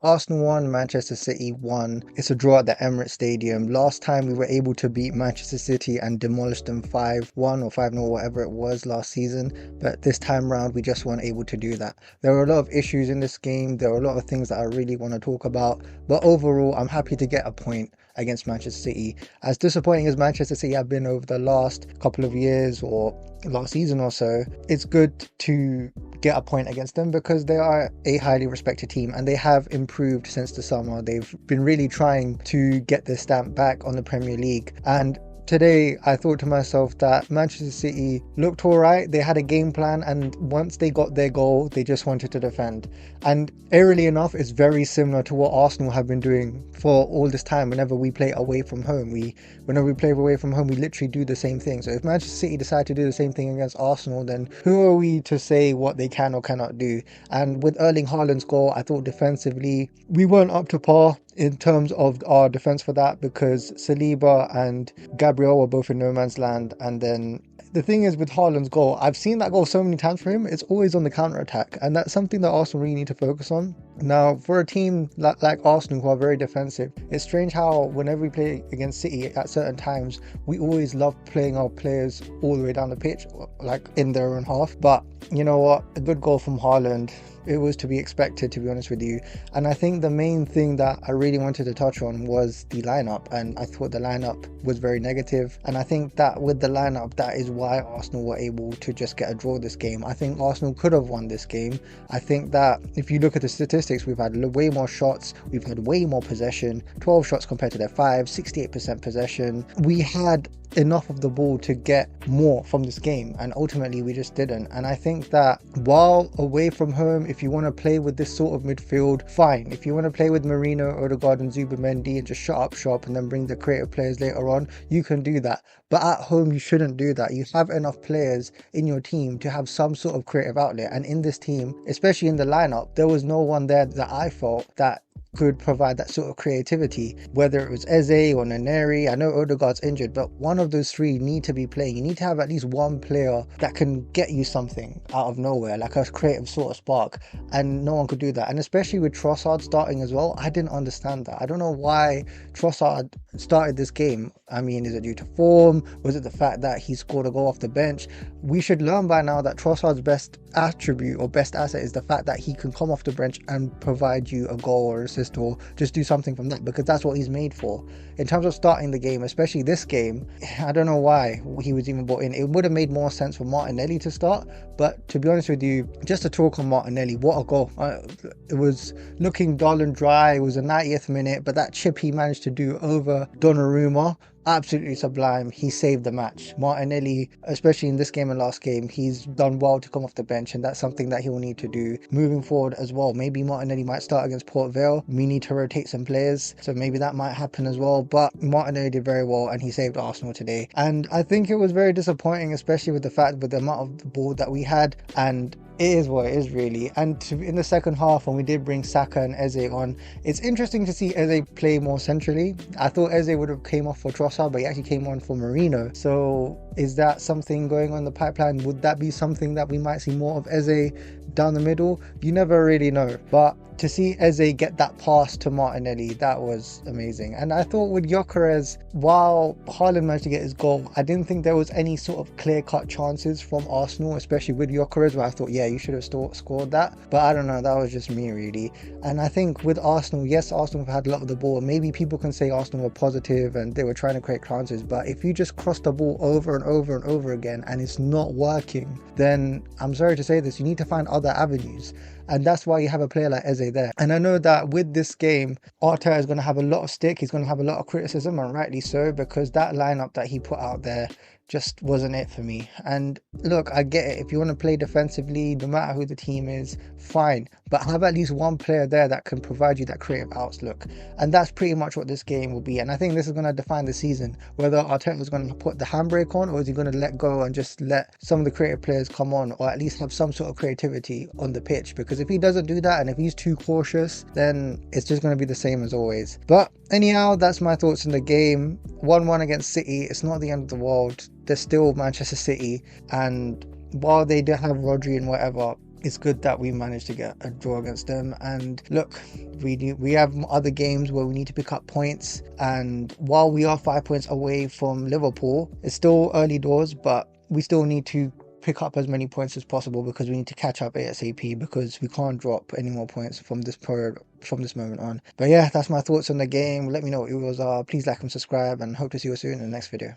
Arsenal won, Manchester City won. It's a draw at the Emirates Stadium. Last time we were able to beat Manchester City and demolish them 5-1 or 5-0, whatever it was last season. But this time round, we just weren't able to do that. There were a lot of issues in this game. There were a lot of things that I really want to talk about. But overall, I'm happy to get a point against Manchester City. As disappointing as Manchester City have been over the last couple of years or last season or so, it's good to get a point against them because they are a highly respected team and they have improved since the summer. They've been really trying to get their stamp back on the Premier League, and today I thought to myself that Manchester City looked alright. They had a game plan, and once they got their goal, they just wanted to defend. And eerily enough, it's very similar to what Arsenal have been doing for all this time. Whenever we play away from home, we literally do the same thing. So if Manchester City decide to do the same thing against Arsenal, then who are we to say what they can or cannot do? And with Erling Haaland's goal, I thought defensively we weren't up to par in terms of our defense for that, because Saliba and Gabriel were both in no man's land. And then the thing is with Haaland's goal, I've seen that goal so many times for him, it's always on the counter attack, and that's something that Arsenal really need to focus on. Now, for a team like Arsenal who are very defensive, it's strange how whenever we play against City at certain times, we always love playing our players all the way down the pitch, like in their own half. But you know what, a good goal from Haaland, it was to be expected, to be honest with you. And I think the main thing that I really wanted to touch on was the lineup, and I thought the lineup was very negative. And I think that with the lineup, that is why Arsenal were able to just get a draw this game. I think Arsenal could have won this game. I think that if you look at the statistics, we've had way more shots, we've had way more possession, 12 shots compared to their 5, 68% possession. We had enough of the ball to get more from this game, and ultimately we just didn't. And I think that while away from home, if you want to play with this sort of midfield, fine. If you want to play with Marino, Odegaard and Zubimendi and just shut up shop and then bring the creative players later on, you can do that. But at home, you shouldn't do that. You have enough players in your team to have some sort of creative outlet, and in this team, especially in the lineup, there was no one there that I felt that could provide that sort of creativity, whether it was Eze or Neri. I know Odegaard's injured, but one of those three need to be playing. You need to have at least one player that can get you something out of nowhere, like a creative sort of spark, and no one could do that. And especially with Trossard starting as well, I didn't understand that. I don't know why Trossard started this game. I mean, is it due to form? Was it the fact that he scored a goal off the bench? We should learn by now that Trossard's best attribute or best asset is the fact that he can come off the bench and provide you a goal or assist, or just do something from that, because that's what he's made for. In terms of starting the game, especially this game, I don't know why he was even brought in. It would have made more sense for Martinelli to start, but to be honest with you, just to talk on Martinelli, what a goal. It was looking dull and dry. It was a 90th minute, but that chip he managed to do over Donnarumma, absolutely sublime. He saved the match. Martinelli, especially in this game and last game, he's done well to come off the bench, and that's something that he will need to do moving forward as well. Maybe Martinelli might start against Port Vale. We need to rotate some players, so maybe that might happen as well. But Martinelli did very well, and he saved Arsenal today. And I think it was very disappointing, especially with the fact with the amount of the ball that we had, and it is what it is really. And in the second half, when we did bring Saka and Eze on, it's interesting to see Eze play more centrally. I thought Eze would have came off for Trossard, but he actually came on for Marino. So is that something going on in the pipeline? Would that be something that we might see more of Eze down the middle? You never really know. But to see Eze get that pass to Martinelli, that was amazing. And I thought with Gyökeres, while Haaland managed to get his goal, I didn't think there was any sort of clear-cut chances from Arsenal, especially with Gyökeres, where I thought, yeah, you should have scored that. But I don't know, that was just me really. And I think with Arsenal, yes, Arsenal have had a lot of the ball. Maybe people can say Arsenal were positive and they were trying to create chances, but if you just cross the ball over and over and over again and it's not working, then I'm sorry to say this, you need to find other avenues. And that's why you have a player like Eze there. And I know that with this game, Arteta is going to have a lot of stick. He's going to have a lot of criticism, and rightly so, because that lineup that he put out there just wasn't it for me. And look, I get it. If you want to play defensively, no matter who the team is, fine. But have at least one player there that can provide you that creative outlook. And that's pretty much what this game will be. And I think this is going to define the season. Whether Arteta is going to put the handbrake on, or is he going to let go and just let some of the creative players come on, or at least have some sort of creativity on the pitch. Because if he doesn't do that, and if he's too cautious, then it's just going to be the same as always. But anyhow, that's my thoughts on the game. 1-1 against City. It's not the end of the world. They're still Manchester City, and while they do have Rodri and whatever, it's good that we managed to get a draw against them. And look, we have other games where we need to pick up points, and while we are 5 points away from Liverpool, it's still early doors, but we still need to pick up as many points as possible because we need to catch up ASAP, because we can't drop any more points from this period, from this moment on. But yeah, that's my thoughts on the game. Let me know what yours are. Please like and subscribe, and hope to see you soon in the next video.